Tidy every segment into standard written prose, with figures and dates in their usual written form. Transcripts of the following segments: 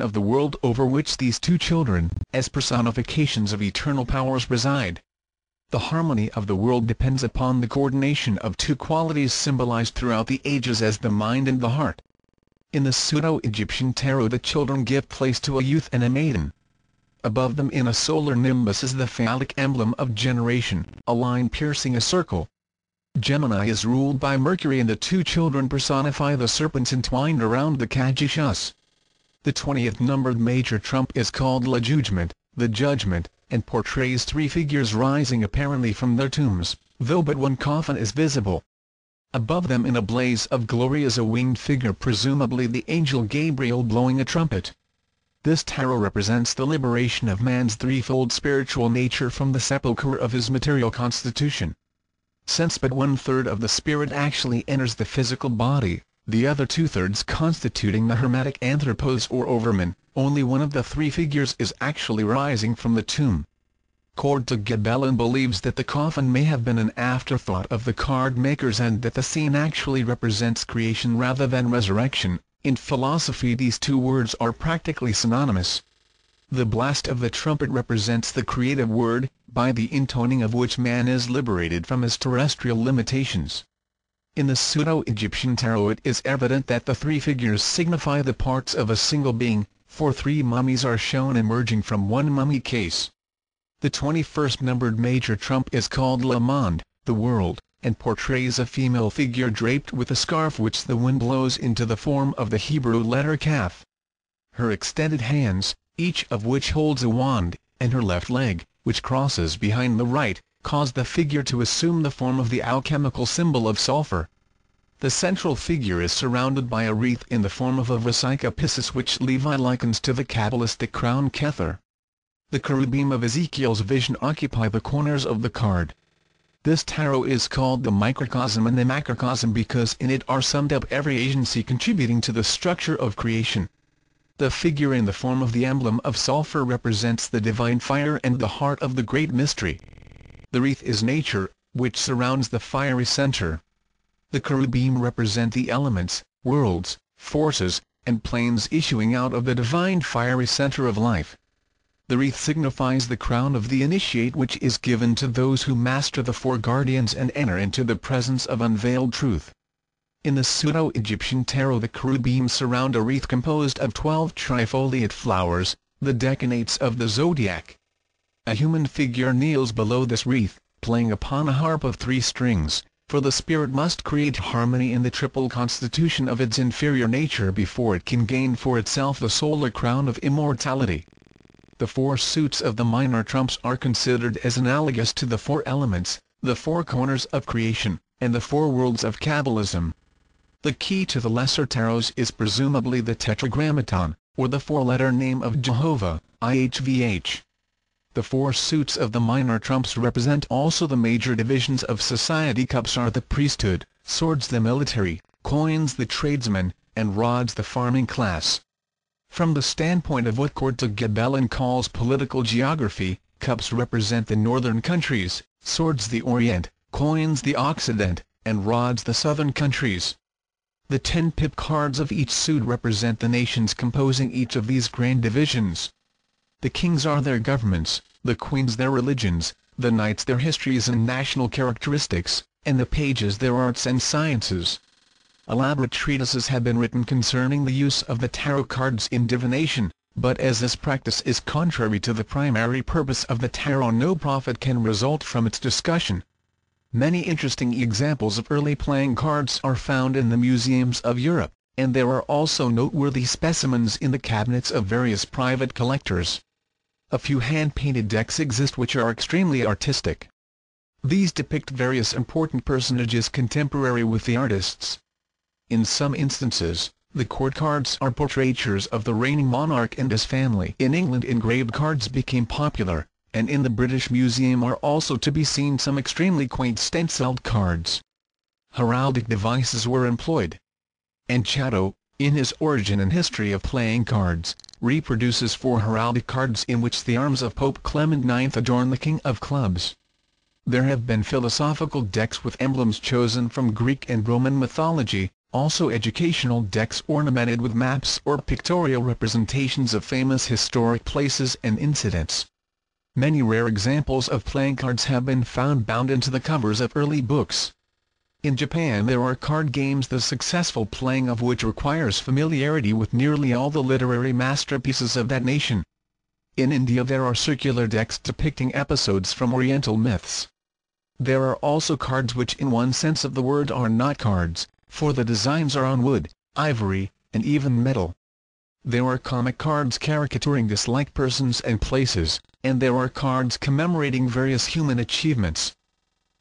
of the world over which these two children, as personifications of eternal powers, reside. The harmony of the world depends upon the coordination of two qualities symbolized throughout the ages as the mind and the heart. In the Pseudo-Egyptian tarot, the children give place to a youth and a maiden. Above them in a solar nimbus is the phallic emblem of generation, a line piercing a circle. Gemini is ruled by Mercury, and the two children personify the serpents entwined around the caduceus. The 20th numbered major trump is called La Jugement, the judgment, and portrays three figures rising apparently from their tombs, though but one coffin is visible. Above them in a blaze of glory is a winged figure, presumably the angel Gabriel blowing a trumpet. This tarot represents the liberation of man's threefold spiritual nature from the sepulchre of his material constitution. Since but 1/3 of the spirit actually enters the physical body, the other 2/3 constituting the hermetic anthropos or overman, only one of the three figures is actually rising from the tomb. Coverted believes that the coffin may have been an afterthought of the card makers and that the scene actually represents creation rather than resurrection. In philosophy, these two words are practically synonymous. The blast of the trumpet represents the creative word, by the intoning of which man is liberated from his terrestrial limitations. In the Pseudo-Egyptian tarot, it is evident that the three figures signify the parts of a single being, for three mummies are shown emerging from one mummy case. The 21st numbered major trump is called Le Monde, the world, and portrays a female figure draped with a scarf which the wind blows into the form of the Hebrew letter Kaf. Her extended hands, each of which holds a wand, and her left leg, which crosses behind the right, cause the figure to assume the form of the alchemical symbol of sulfur. The central figure is surrounded by a wreath in the form of a Vesica Piscis, which Levi likens to the Kabbalistic crown Kether. The cherubim of Ezekiel's vision occupy the corners of the card. This tarot is called the microcosm and the macrocosm because in it are summed up every agency contributing to the structure of creation. The figure in the form of the emblem of sulfur represents the divine fire and the heart of the great mystery. The wreath is nature, which surrounds the fiery center. The cherubim represent the elements, worlds, forces, and planes issuing out of the divine fiery center of life. The wreath signifies the crown of the initiate, which is given to those who master the four guardians and enter into the presence of unveiled truth. In the Pseudo-Egyptian tarot, the cherubim surround a wreath composed of 12 trifoliate flowers, the decanates of the zodiac. A human figure kneels below this wreath, playing upon a harp of 3 strings, for the spirit must create harmony in the triple constitution of its inferior nature before it can gain for itself the solar crown of immortality. The 4 suits of the minor trumps are considered as analogous to the 4 elements, the 4 corners of creation, and the 4 worlds of Kabbalism. The key to the lesser tarots is presumably the Tetragrammaton, or the 4-letter name of Jehovah, IHVH. The 4 suits of the minor trumps represent also the major divisions of society. Cups are the priesthood, swords the military, coins the tradesman, and rods the farming class. From the standpoint of what Coverted calls political geography, cups represent the northern countries, swords the Orient, coins the Occident, and rods the southern countries. The 10 pip cards of each suit represent the nations composing each of these grand divisions. The kings are their governments, the queens their religions, the knights their histories and national characteristics, and the pages their arts and sciences. Elaborate treatises have been written concerning the use of the tarot cards in divination, but as this practice is contrary to the primary purpose of the tarot, no profit can result from its discussion. Many interesting examples of early playing cards are found in the museums of Europe, and there are also noteworthy specimens in the cabinets of various private collectors. A few hand-painted decks exist which are extremely artistic. These depict various important personages contemporary with the artists. In some instances, the court cards are portraitures of the reigning monarch and his family. In England, engraved cards became popular, and in the British Museum are also to be seen some extremely quaint stenciled cards. Heraldic devices were employed. And Chatto, in his Origin and History of Playing Cards, reproduces 4 heraldic cards in which the arms of Pope Clement IX adorn the King of Clubs. There have been philosophical decks with emblems chosen from Greek and Roman mythology, also educational decks ornamented with maps or pictorial representations of famous historic places and incidents. Many rare examples of playing cards have been found bound into the covers of early books. In Japan there are card games the successful playing of which requires familiarity with nearly all the literary masterpieces of that nation. In India there are circular decks depicting episodes from Oriental myths. There are also cards which in one sense of the word are not cards, for the designs are on wood, ivory, and even metal. There are comic cards caricaturing disliked persons and places, and there are cards commemorating various human achievements.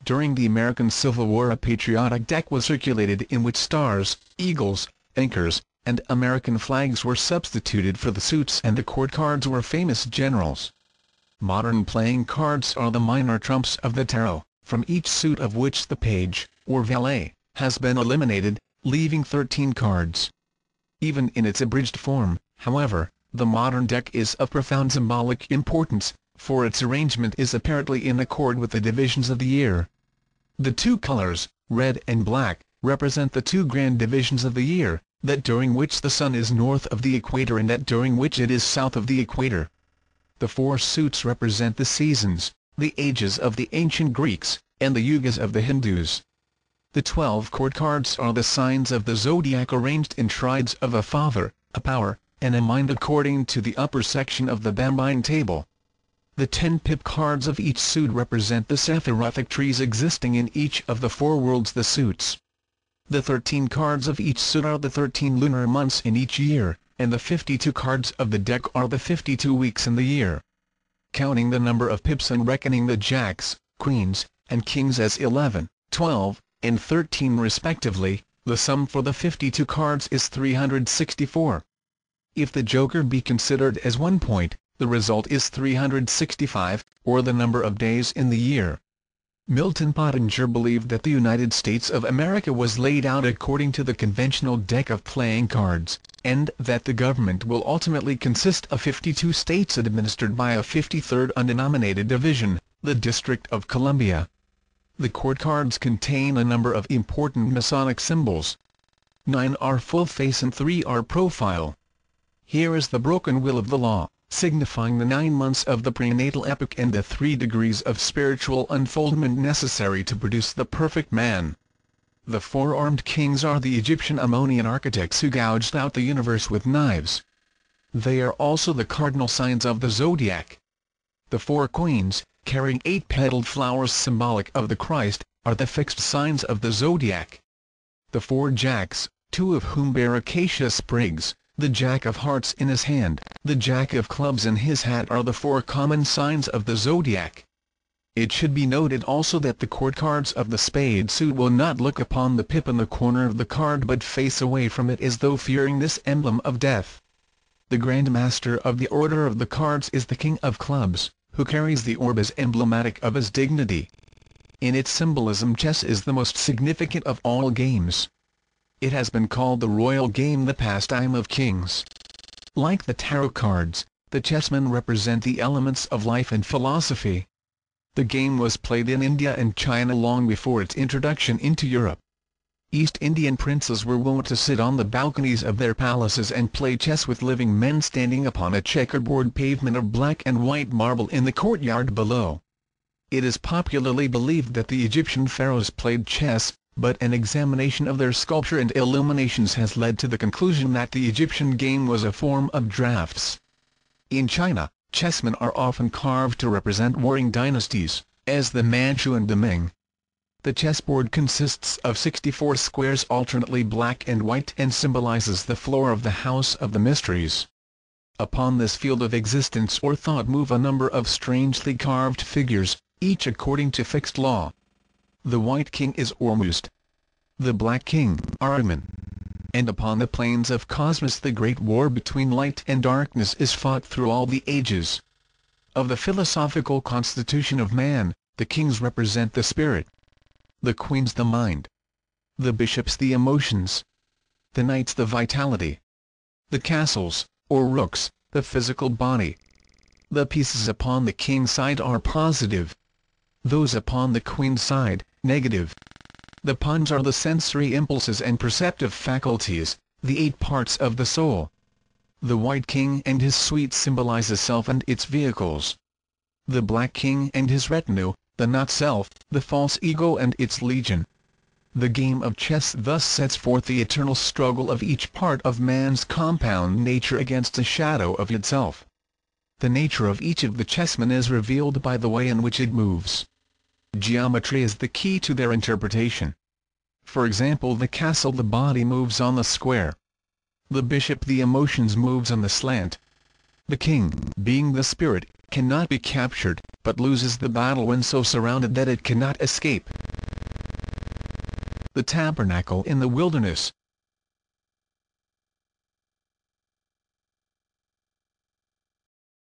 During the American Civil War a patriotic deck was circulated in which stars, eagles, anchors, and American flags were substituted for the suits and the court cards were famous generals. Modern playing cards are the minor trumps of the tarot, from each suit of which the page, or valet, has been eliminated, leaving 13 cards. Even in its abridged form, however, the modern deck is of profound symbolic importance, for its arrangement is apparently in accord with the divisions of the year. The two colors, red and black, represent the two grand divisions of the year, that during which the sun is north of the equator and that during which it is south of the equator. The four suits represent the seasons, the ages of the ancient Greeks, and the yugas of the Hindus. The 12 court cards are the signs of the zodiac arranged in triads of a father, a power, and a mind according to the upper section of the Bambine table. The 10 pip cards of each suit represent the Sephirotic trees existing in each of the four worlds the suits. The 13 cards of each suit are the 13 lunar months in each year, and the 52 cards of the deck are the 52 weeks in the year. Counting the number of pips and reckoning the jacks, queens, and kings as 11, 12, and 13 respectively, the sum for the 52 cards is 364. If the joker be considered as 1 point, the result is 365, or the number of days in the year. Milton Pottinger believed that the United States of America was laid out according to the conventional deck of playing cards, and that the government will ultimately consist of 52 states administered by a 53rd undenominated division, the District of Columbia. The court cards contain a number of important Masonic symbols. 9 are full face and 3 are profile. Here is the broken wheel of the law, signifying the 9 months of the prenatal epoch and the 3 degrees of spiritual unfoldment necessary to produce the perfect man. The 4 armed kings are the Egyptian Ammonian architects who gouged out the universe with knives. They are also the cardinal signs of the zodiac. The 4 queens, carrying 8 petaled flowers symbolic of the Christ, are the fixed signs of the zodiac. The 4 jacks, 2 of whom bear acacia sprigs, the jack of hearts in his hand, the jack of clubs in his hat are the 4 common signs of the zodiac. It should be noted also that the court cards of the spade suit will not look upon the pip in the corner of the card but face away from it as though fearing this emblem of death. The Grand Master of the Order of the Cards is the King of Clubs, who carries the orb as emblematic of his dignity. In its symbolism chess is the most significant of all games. It has been called the royal game, the pastime of kings. Like the tarot cards, the chessmen represent the elements of life and philosophy. The game was played in India and China long before its introduction into Europe. East Indian princes were wont to sit on the balconies of their palaces and play chess with living men standing upon a checkerboard pavement of black and white marble in the courtyard below. It is popularly believed that the Egyptian pharaohs played chess, but an examination of their sculpture and illuminations has led to the conclusion that the Egyptian game was a form of drafts. In China, chessmen are often carved to represent warring dynasties, as the Manchu and the Ming. The chessboard consists of 64 squares alternately black and white and symbolizes the floor of the House of the Mysteries. Upon this field of existence or thought move a number of strangely carved figures, each according to fixed law. The White King is Ormuzd. The Black King, Ahriman. And upon the plains of Cosmos the great war between light and darkness is fought through all the ages. Of the philosophical constitution of man, the kings represent the spirit, the queens the mind, the bishops the emotions, the knights the vitality, the castles, or rooks, the physical body. The pieces upon the king's side are positive. Those upon the queen's side, negative. The pawns are the sensory impulses and perceptive faculties, the 8 parts of the soul. The white king and his suite symbolize the self and its vehicles. The black king and his retinue, the not-self, the false ego and its legion. The game of chess thus sets forth the eternal struggle of each part of man's compound nature against the shadow of itself. The nature of each of the chessmen is revealed by the way in which it moves. Geometry is the key to their interpretation. For example, the castle, the body moves on the square. The bishop, the emotions, moves on the slant. The king, being the spirit, cannot be captured, but loses the battle when so surrounded that it cannot escape. The tabernacle in the wilderness,